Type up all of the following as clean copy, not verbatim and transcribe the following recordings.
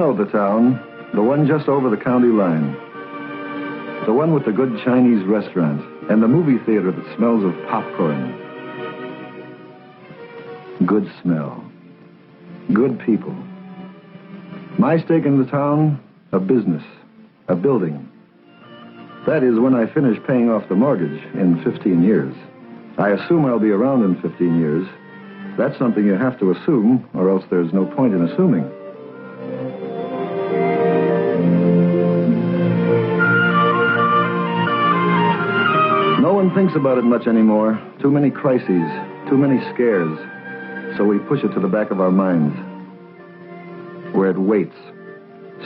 know the town, the one just over the county line. The one with the good Chinese restaurant and the movie theater that smells of popcorn. Good smell. Good people. My stake in the town, a business, a building. That is when I finish paying off the mortgage in 15 years. I assume I'll be around in 15 years. That's something you have to assume, or else there's no point in assuming. No one thinks about it much anymore. Too many crises, too many scares. So we push it to the back of our minds, where it waits,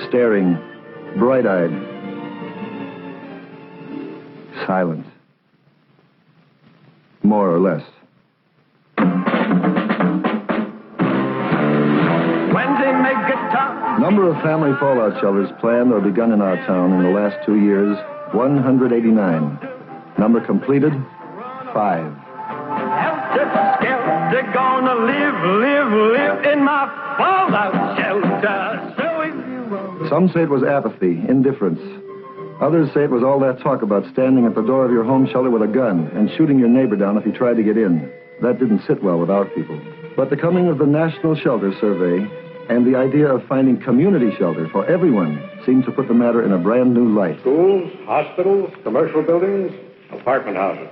staring, bright-eyed, silent, more or less. Number of family fallout shelters planned or begun in our town in the last 2 years, 189. Number completed, 5. They're gonna live in my fallout shelter. So if you want... Some say it was apathy, indifference. Others say it was all that talk about standing at the door of your home shelter with a gun and shooting your neighbor down if he tried to get in. That didn't sit well with our people. But the coming of the National Shelter Survey and the idea of finding community shelter for everyone seemed to put the matter in a brand new light. Schools, hospitals, commercial buildings, apartment houses.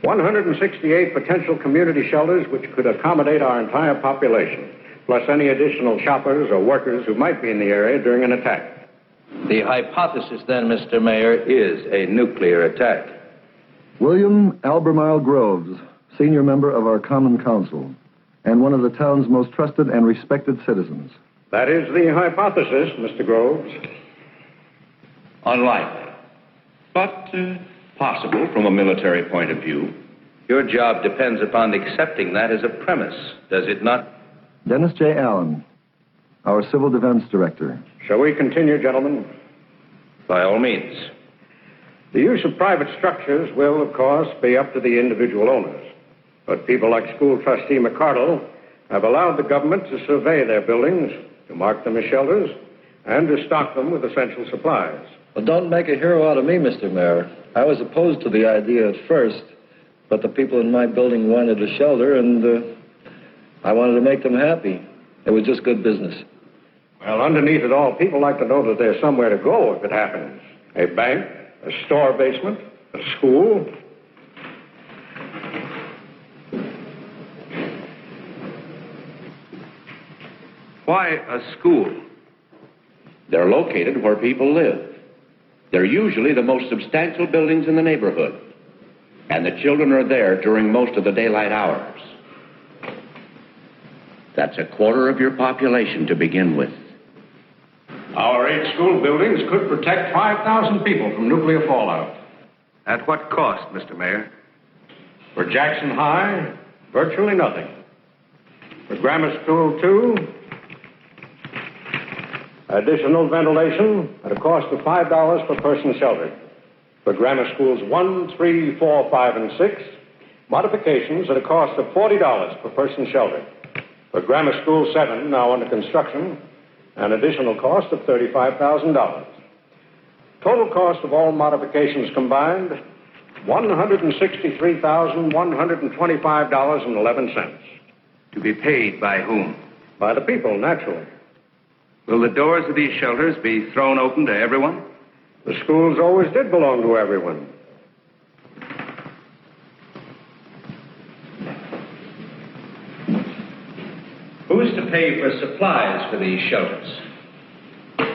168 potential community shelters which could accommodate our entire population, plus any additional shoppers or workers who might be in the area during an attack. The hypothesis, then, Mr. Mayor, is a nuclear attack. William Albemarle Groves, senior member of our Common Council, and one of the town's most trusted and respected citizens. That is the hypothesis, Mr. Groves. Unlikely, but possible from a military point of view. Your job depends upon accepting that as a premise, does it not? Dennis J. Allen, our Civil Defense Director. Shall we continue, gentlemen? By all means. The use of private structures will, of course, be up to the individual owners. But people like School Trustee McCardle have allowed the government to survey their buildings, to mark them as shelters, and to stock them with essential supplies. Well, don't make a hero out of me, Mr. Mayor. I was opposed to the idea at first, but the people in my building wanted a shelter, and I wanted to make them happy. It was just good business. Well, underneath it all, people like to know that there's somewhere to go if it happens. A bank, a store basement, a school. Why a school? They're located where people live. They're usually the most substantial buildings in the neighborhood. And the children are there during most of the daylight hours. That's a quarter of your population to begin with. Our 8 school buildings could protect 5,000 people from nuclear fallout. At what cost, Mr. Mayor? For Jackson High, virtually nothing. For Grammar School 2, additional ventilation at a cost of $5 per person sheltered. For Grammar Schools 1, 3, 4, 5, and 6, modifications at a cost of $40 per person sheltered. For Grammar School 7, now under construction, an additional cost of $35,000. Total cost of all modifications combined, $163,125.11. To be paid by whom? By the people, naturally. Will the doors of these shelters be thrown open to everyone? The schools always did belong to everyone. Who's to pay for supplies for these shelters?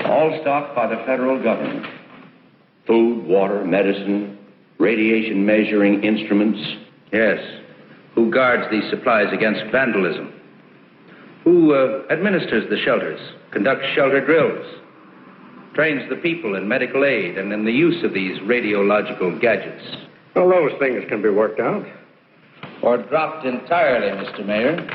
All stocked by the federal government. Food, water, medicine, radiation measuring instruments. Yes. Who guards these supplies against vandalism? Who administers the shelters, conducts shelter drills, trains the people in medical aid and in the use of these radiological gadgets? Well, those things can be worked out. Or dropped entirely, Mr. Mayor.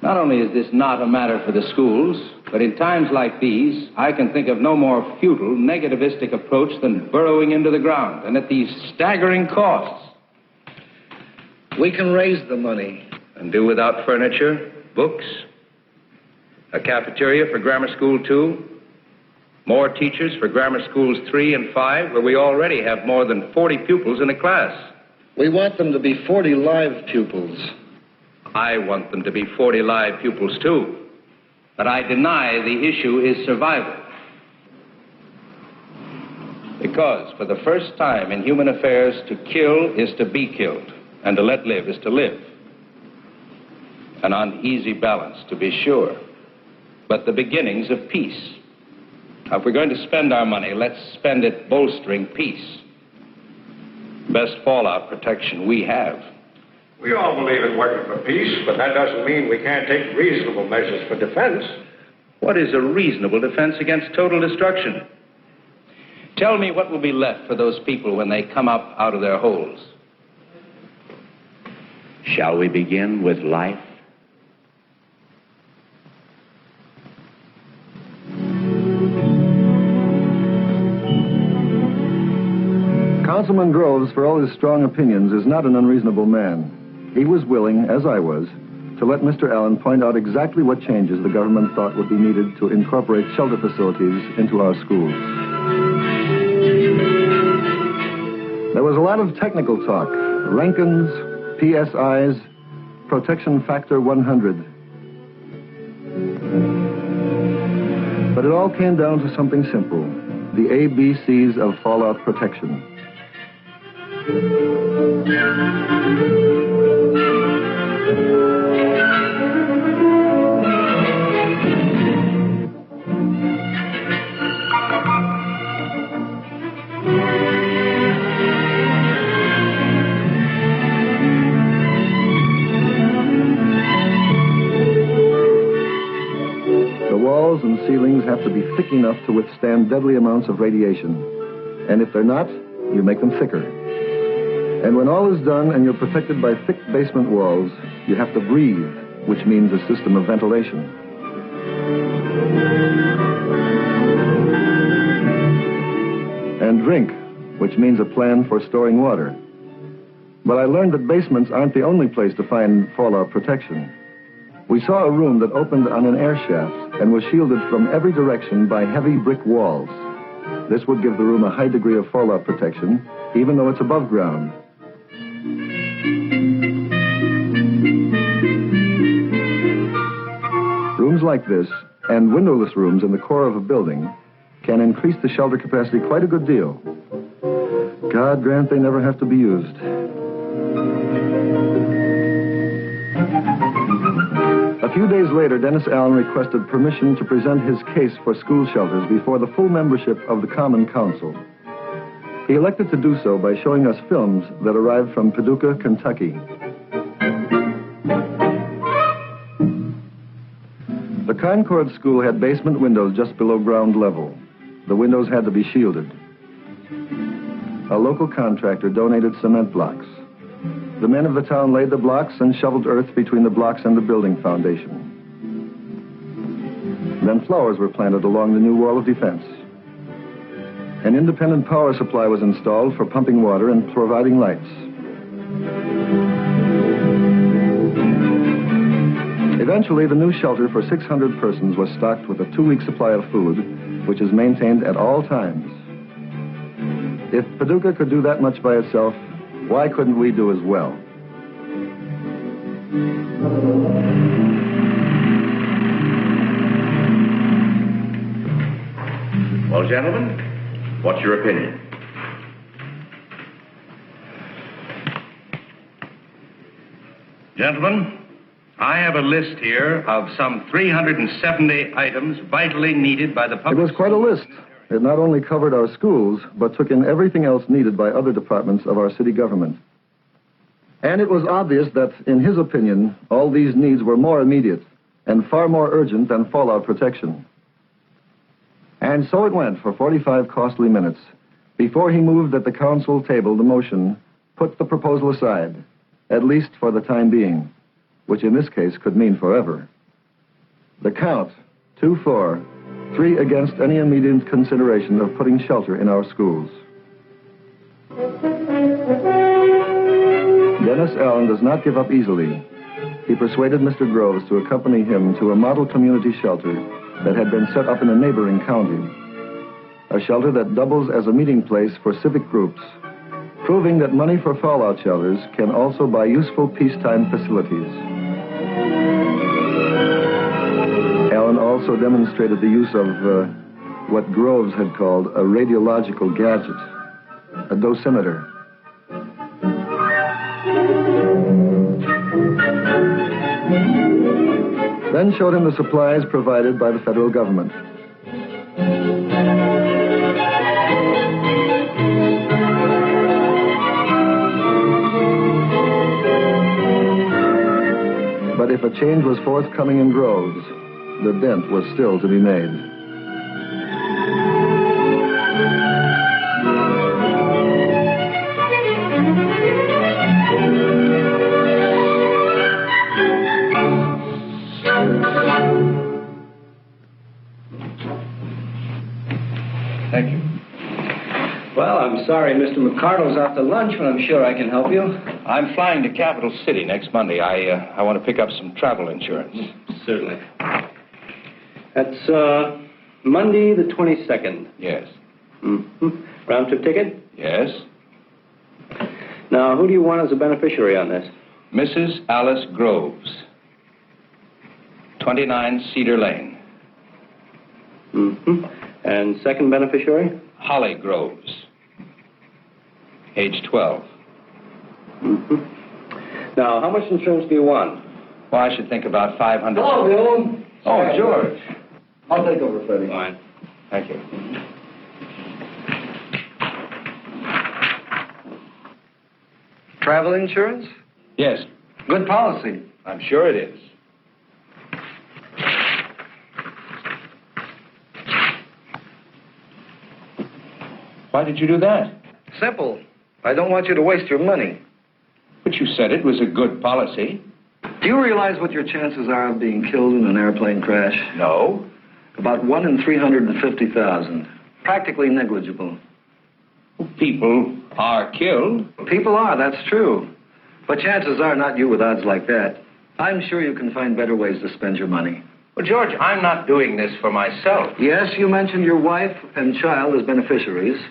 Not only is this not a matter for the schools, but in times like these, I can think of no more futile, negativistic approach than burrowing into the ground, and at these staggering costs. We can raise the money. And do without furniture, books, a cafeteria for Grammar School 2, more teachers for Grammar Schools 3 and 5, where we already have more than 40 pupils in a class. We want them to be 40 live pupils. I want them to be 40 live pupils, too. But I deny the issue is survival. Because for the first time in human affairs, to kill is to be killed, and to let live is to live. An uneasy balance, to be sure, but the beginnings of peace. Now, if we're going to spend our money, let's spend it bolstering peace. Best fallout protection we have. We all believe in working for peace, but that doesn't mean we can't take reasonable measures for defense. What is a reasonable defense against total destruction? Tell me what will be left for those people when they come up out of their holes. Shall we begin with life? Councilman Groves, for all his strong opinions, is not an unreasonable man. He was willing, as I was, to let Mr. Allen point out exactly what changes the government thought would be needed to incorporate shelter facilities into our schools. There was a lot of technical talk, Rankins, PSIs, protection factor 100. But it all came down to something simple, the ABCs of fallout protection. The walls and ceilings have to be thick enough to withstand deadly amounts of radiation. And if they're not, you make them thicker. And when all is done and you're protected by thick basement walls, you have to breathe, which means a system of ventilation. And drink, which means a plan for storing water. But I learned that basements aren't the only place to find fallout protection. We saw a room that opened on an air shaft and was shielded from every direction by heavy brick walls. This would give the room a high degree of fallout protection, even though it's above ground. Rooms like this, and windowless rooms in the core of a building, can increase the shelter capacity quite a good deal. God grant they never have to be used. A few days later, Dennis Allen requested permission to present his case for school shelters before the full membership of the Common Council. He elected to do so by showing us films that arrived from Paducah, Kentucky. The Concord School had basement windows just below ground level. The windows had to be shielded. A local contractor donated cement blocks. The men of the town laid the blocks and shoveled earth between the blocks and the building foundation. Then flowers were planted along the new wall of defense. An independent power supply was installed for pumping water and providing lights. Eventually, the new shelter for 600 persons was stocked with a 2-week supply of food, which is maintained at all times. If Paducah could do that much by itself, why couldn't we do as well? Well, gentlemen, what's your opinion? Gentlemen, I have a list here of some 370 items vitally needed by the public. It was quite a list. It not only covered our schools, but took in everything else needed by other departments of our city government. And it was obvious that, in his opinion, all these needs were more immediate and far more urgent than fallout protection. And so it went for 45 costly minutes before he moved at the council table the motion, put the proposal aside, at least for the time being, which in this case could mean forever. The count, 2-4, 3 against any immediate consideration of putting shelter in our schools. Dennis Allen does not give up easily. he persuaded Mr. Groves to accompany him to a model community shelter that had been set up in a neighboring county. A shelter that doubles as a meeting place for civic groups, proving that money for fallout shelters can also buy useful peacetime facilities. Allen also demonstrated the use of what Groves had called a radiological gadget, a dosimeter. Then showed him the supplies provided by the federal government. But if a change was forthcoming in Groves, the dent was still to be made. Thank you. Well, I'm sorry Mr. McCardle's off to lunch, but I'm sure I can help you. I'm flying to Capital City next Monday. I want to pick up some travel insurance. Certainly. That's Monday the 22nd. Yes. Mm-hmm. Round trip ticket? Yes. Now, who do you want as a beneficiary on this? Mrs. Alice Groves, 29 Cedar Lane. Mm-hmm. And second beneficiary? Holly Groves, age 12. Mm-hmm. Now, how much insurance do you want? Well, I should think about $500. Hello, Bill. Oh, George. I'll take over, Freddie. Fine. Thank you. Travel insurance? Yes, Good policy. I'm sure it is. Why did you do that? Simple. I don't want you to waste your money. But you said it was a good policy. Do you realize what your chances are of being killed in an airplane crash? No. About 1 in 350,000. Practically negligible. People are killed. People are, that's true. But chances are not you with odds like that. I'm sure you can find better ways to spend your money. Well, George, I'm not doing this for myself. Yes, you mentioned your wife and child as beneficiaries.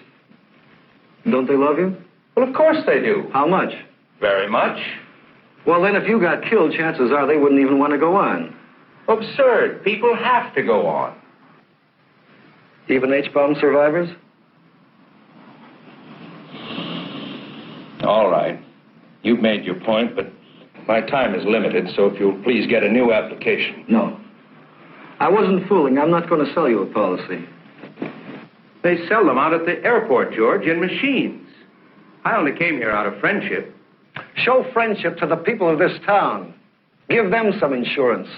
Don't they love you? Well, of course they do. How much? Very much. Well, then if you got killed, chances are they wouldn't even want to go on. Absurd. People have to go on. Even H-bomb survivors? All right. You've made your point, but my time is limited, so if you'll please get a new application. No. I wasn't fooling. I'm not going to sell you a policy. They sell them out at the airport, George, in machines. I only came here out of friendship. Show friendship to the people of this town. Give them some insurance.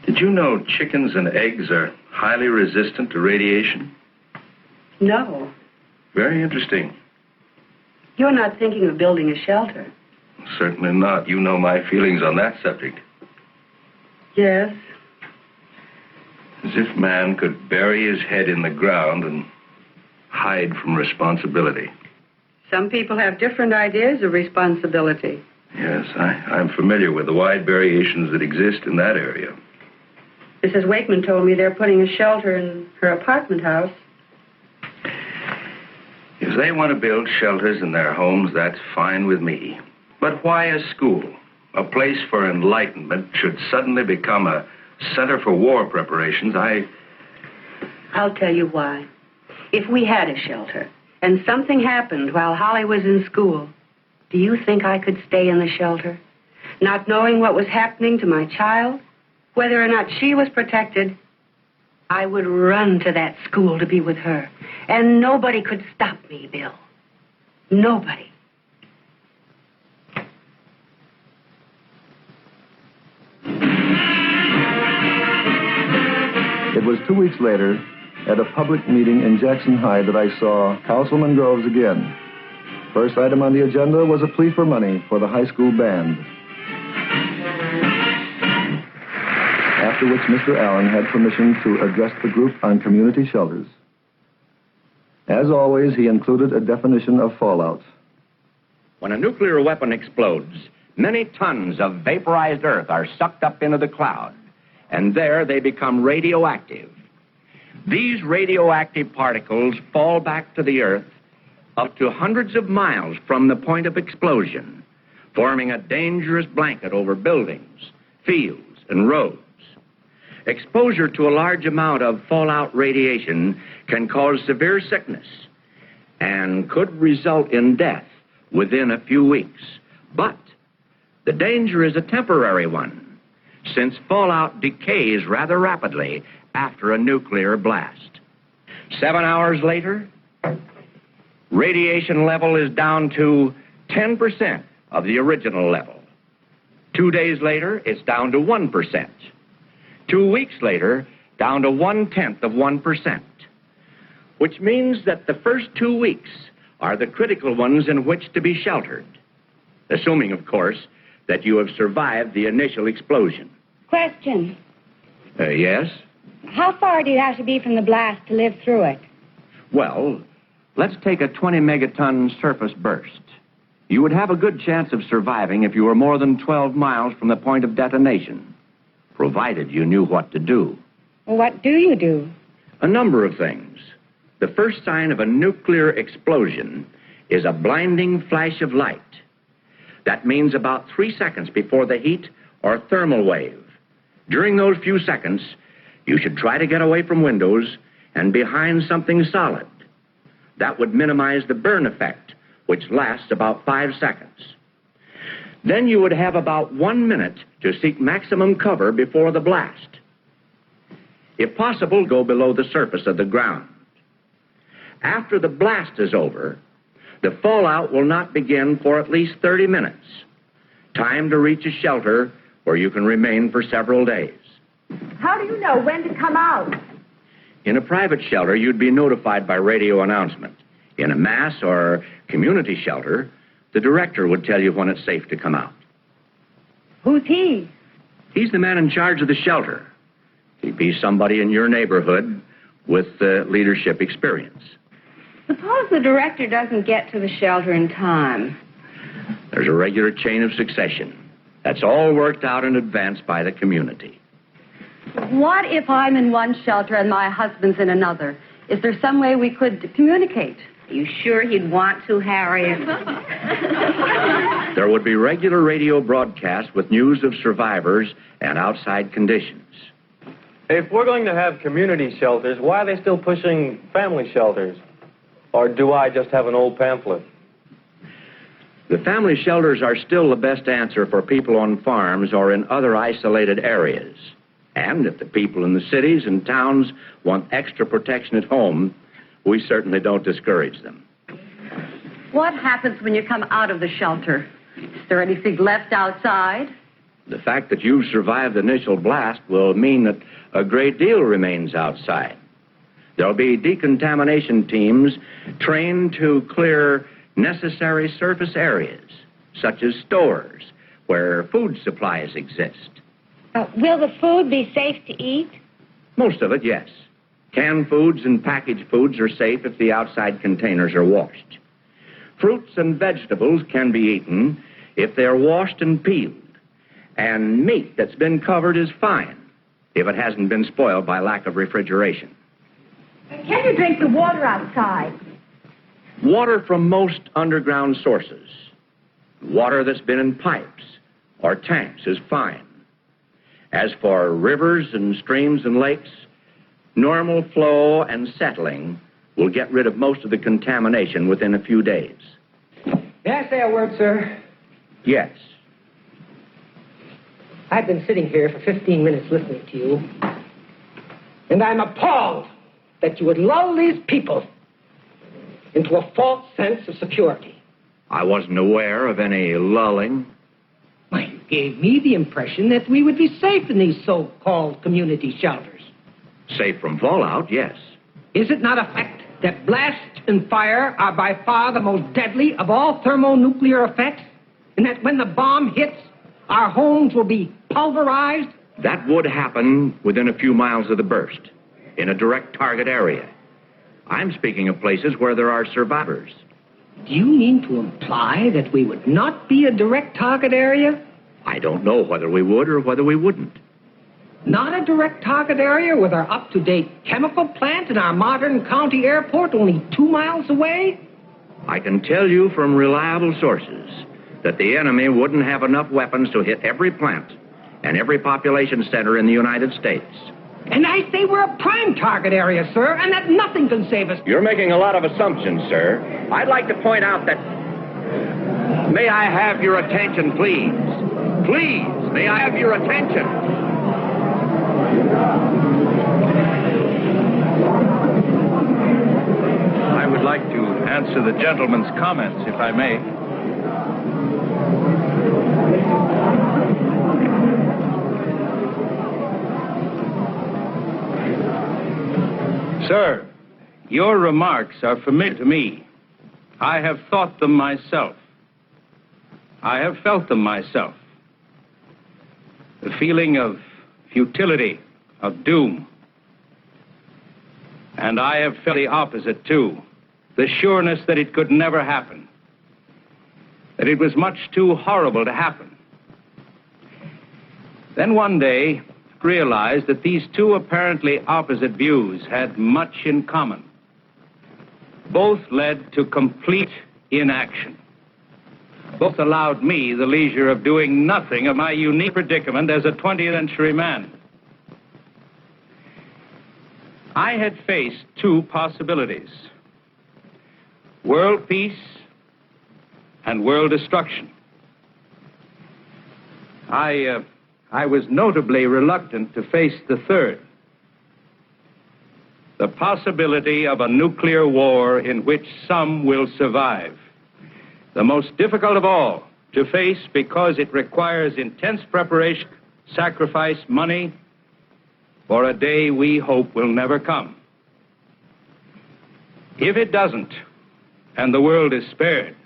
Did you know chickens and eggs are highly resistant to radiation? No. Very interesting. You're not thinking of building a shelter. Certainly not. You know my feelings on that subject. Yes. As if man could bury his head in the ground and hide from responsibility. Some people have different ideas of responsibility. Yes, I'm familiar with the wide variations that exist in that area. Mrs. Wakeman told me they're putting a shelter in her apartment house. If they want to build shelters in their homes, that's fine with me. But why a school? A place for enlightenment should suddenly become a center for war preparations. I'll tell you why. If we had a shelter and something happened while Holly was in school, do you think I could stay in the shelter? Not knowing what was happening to my child, whether or not she was protected, I would run to that school to be with her. And nobody could stop me, Bill. Nobody. It was 2 weeks later, at a public meeting in Jackson High, that I saw Councilman Groves again. First item on the agenda was a plea for money for the high school band. After which Mr. Allen had permission to address the group on community shelters. As always, he included a definition of fallout. When a nuclear weapon explodes, many tons of vaporized earth are sucked up into the cloud, and there they become radioactive. These radioactive particles fall back to the earth up to hundreds of miles from the point of explosion, forming a dangerous blanket over buildings, fields, and roads. Exposure to a large amount of fallout radiation can cause severe sickness and could result in death within a few weeks. But the danger is a temporary one, since fallout decays rather rapidly after a nuclear blast. 7 hours later, radiation level is down to 10% of the original level. 2 days later, it's down to 1%. 2 weeks later, down to 1/10 of 1%, which means that the first 2 weeks are the critical ones in which to be sheltered, assuming, of course, that you have survived the initial explosion. Question. Yes? How far do you have to be from the blast to live through it? Well, let's take a 20 megaton surface burst. You would have a good chance of surviving if you were more than 12 miles from the point of detonation, provided you knew what to do. Well, what do you do? A number of things. The first sign of a nuclear explosion is a blinding flash of light. That means about 3 seconds before the heat or thermal wave. During those few seconds, you should try to get away from windows and behind something solid. That would minimize the burn effect, which lasts about 5 seconds. Then you would have about 1 minute to seek maximum cover before the blast. If possible, go below the surface of the ground. After the blast is over, the fallout will not begin for at least 30 minutes. Time to reach a shelter where you can remain for several days. How do you know when to come out? In a private shelter, you'd be notified by radio announcement. In a mass or community shelter, the director would tell you when it's safe to come out. Who's he? He's the man in charge of the shelter. He'd be somebody in your neighborhood with leadership experience. Suppose the director doesn't get to the shelter in time. There's a regular chain of succession. That's all worked out in advance by the community. What if I'm in one shelter and my husband's in another? Is there some way we could communicate? Are you sure he'd want to, Harriet? There would be regular radio broadcasts with news of survivors and outside conditions. If we're going to have community shelters, why are they still pushing family shelters? Or do I just have an old pamphlet? The family shelters are still the best answer for people on farms or in other isolated areas. And if the people in the cities and towns want extra protection at home, we certainly don't discourage them. What happens when you come out of the shelter? Is there anything left outside? The fact that you've survived the initial blast will mean that a great deal remains outside. There'll be decontamination teams trained to clear necessary surface areas, such as stores where food supplies exist. Will the food be safe to eat? Most of it, yes. Canned foods and packaged foods are safe if the outside containers are washed. Fruits and vegetables can be eaten if they're washed and peeled. And meat that's been covered is fine if it hasn't been spoiled by lack of refrigeration. Can you drink the water outside? Water from most underground sources. Water that's been in pipes or tanks is fine. As for rivers and streams and lakes, normal flow and settling will get rid of most of the contamination within a few days. May I say a word, sir? Yes. I've been sitting here for 15 minutes listening to you, and I'm appalled that you would lull these people into a false sense of security. I wasn't aware of any lulling. Well, you gave me the impression that we would be safe in these so-called community shelters. Safe from fallout, yes. Is it not a fact that blast and fire are by far the most deadly of all thermonuclear effects? And that when the bomb hits, our homes will be pulverized? That would happen within a few miles of the burst, in a direct target area. I'm speaking of places where there are survivors. Do you mean to imply that we would not be a direct target area? I don't know whether we would or whether we wouldn't. Not a direct target area with our up-to-date chemical plant and our modern county airport only 2 miles away? I can tell you from reliable sources that the enemy wouldn't have enough weapons to hit every plant and every population center in the United States. And I say we're a prime target area, sir, and that nothing can save us. You're making a lot of assumptions, sir. I'd like to point out that... May I have your attention, please? Please, may I have your attention? I would like to answer the gentleman's comments, if I may. Sir, your remarks are familiar to me. I have thought them myself. I have felt them myself. The feeling of futility, of doom. And I have felt the opposite, too. The sureness that it could never happen. That it was much too horrible to happen. Then one day, realized that these two apparently opposite views had much in common. Both led to complete inaction. Both allowed me the leisure of doing nothing of my unique predicament as a 20th century man. I had faced two possibilities: world peace and world destruction. I was notably reluctant to face the third, the possibility of a nuclear war in which some will survive. The most difficult of all to face because it requires intense preparation, sacrifice, money, for a day we hope will never come. If it doesn't, and the world is spared,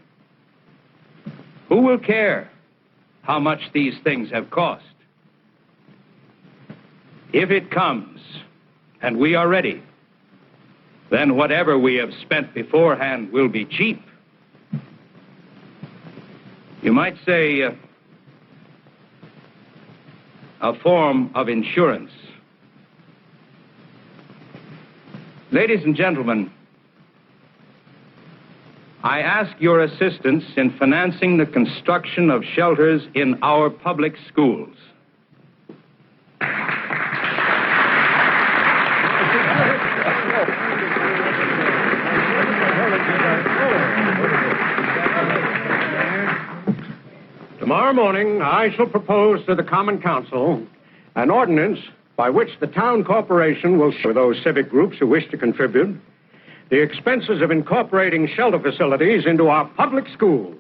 who will care how much these things have cost? If it comes, and we are ready, then whatever we have spent beforehand will be cheap. You might say a form of insurance. Ladies and gentlemen, I ask your assistance in financing the construction of shelters in our public schools. Tomorrow morning, I shall propose to the Common Council an ordinance by which the town corporation will share with those civic groups who wish to contribute the expenses of incorporating shelter facilities into our public schools.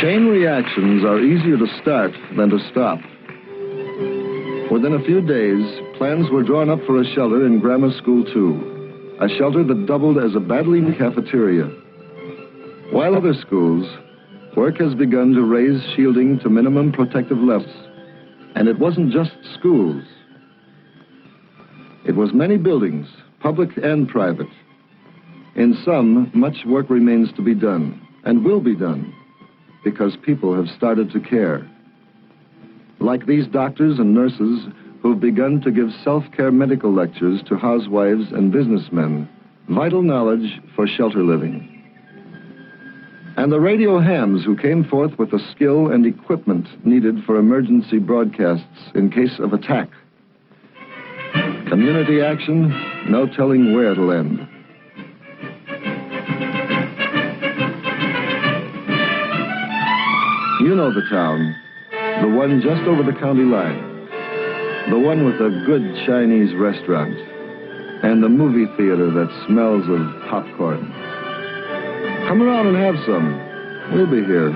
Chain reactions are easier to start than to stop. Within a few days, plans were drawn up for a shelter in Grammar School 2, a shelter that doubled as a badly needed cafeteria. While other schools, work has begun to raise shielding to minimum protective levels. And it wasn't just schools. It was many buildings, public and private. In some, much work remains to be done, and will be done, because people have started to care. Like these doctors and nurses who've begun to give self-care medical lectures to housewives and businessmen, vital knowledge for shelter living. And the radio hams who came forth with the skill and equipment needed for emergency broadcasts in case of attack. Community action, no telling where it'll end. You know the town, the one just over the county line, the one with a good Chinese restaurant, and the movie theater that smells of popcorn. Come around and have some. We'll be here.